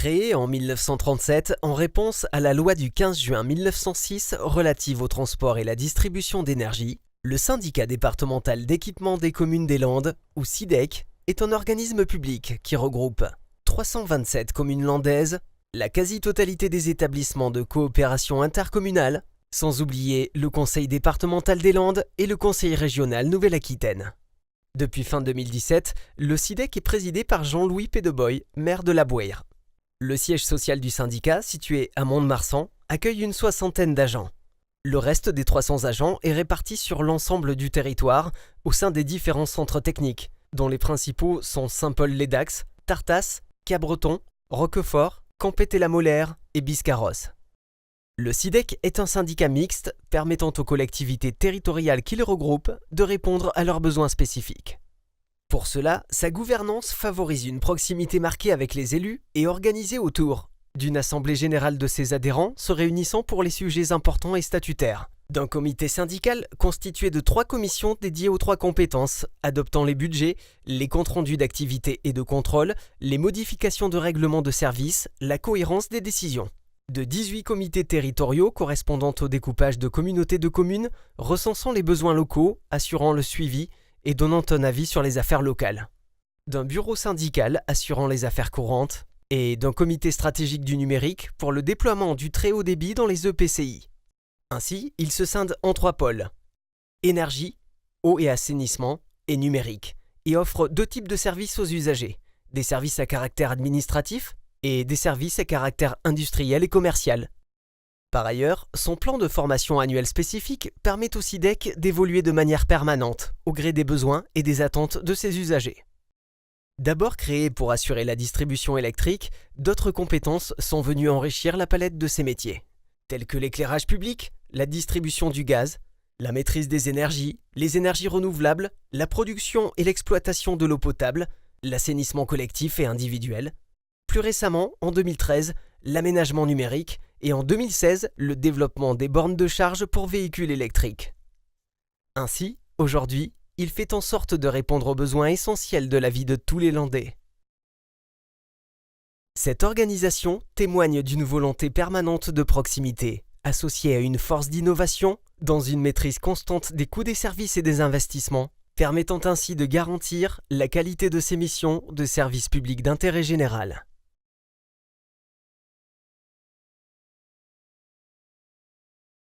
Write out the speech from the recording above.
Créé en 1937 en réponse à la loi du 15 juin 1906 relative au transport et la distribution d'énergie, le syndicat départemental d'équipement des communes des Landes, ou SYDEC, est un organisme public qui regroupe 327 communes landaises, la quasi-totalité des établissements de coopération intercommunale, sans oublier le Conseil départemental des Landes et le Conseil régional Nouvelle-Aquitaine. Depuis fin 2017, le SYDEC est présidé par Jean-Louis Pédeboy, maire de La Bouère. Le siège social du syndicat, situé à Mont-de-Marsan, accueille une soixantaine d'agents. Le reste des 300 agents est réparti sur l'ensemble du territoire au sein des différents centres techniques, dont les principaux sont Saint-Paul-les-Dax, Tartas, Cabreton, Roquefort, Campette-la-Molaire et Biscarrosse. Le SYDEC est un syndicat mixte permettant aux collectivités territoriales qui le regroupent de répondre à leurs besoins spécifiques. Pour cela, sa gouvernance favorise une proximité marquée avec les élus et organisée autour d'une assemblée générale de ses adhérents se réunissant pour les sujets importants et statutaires, d'un comité syndical constitué de 3 commissions dédiées aux 3 compétences, adoptant les budgets, les comptes rendus d'activité et de contrôle, les modifications de règlements de service, la cohérence des décisions. De 18 comités territoriaux correspondant au découpage de communautés de communes, recensant les besoins locaux, assurant le suivi et donnant un avis sur les affaires locales. D'un bureau syndical assurant les affaires courantes et d'un comité stratégique du numérique pour le déploiement du très haut débit dans les EPCI. Ainsi, il se scinde en 3 pôles: énergie, eau et assainissement et numérique, et offre 2 types de services aux usagers, des services à caractère administratif et des services à caractère industriel et commercial. Par ailleurs, son plan de formation annuel spécifique permet au SYDEC d'évoluer de manière permanente, au gré des besoins et des attentes de ses usagers. D'abord créé pour assurer la distribution électrique, d'autres compétences sont venues enrichir la palette de ses métiers, tels que l'éclairage public, la distribution du gaz, la maîtrise des énergies, les énergies renouvelables, la production et l'exploitation de l'eau potable, l'assainissement collectif et individuel. Plus récemment, en 2013, l'aménagement numérique et en 2016, le développement des bornes de charge pour véhicules électriques. Ainsi, aujourd'hui, il fait en sorte de répondre aux besoins essentiels de la vie de tous les Landais. Cette organisation témoigne d'une volonté permanente de proximité, associée à une force d'innovation, dans une maîtrise constante des coûts des services et des investissements, permettant ainsi de garantir la qualité de ses missions de service public d'intérêt général.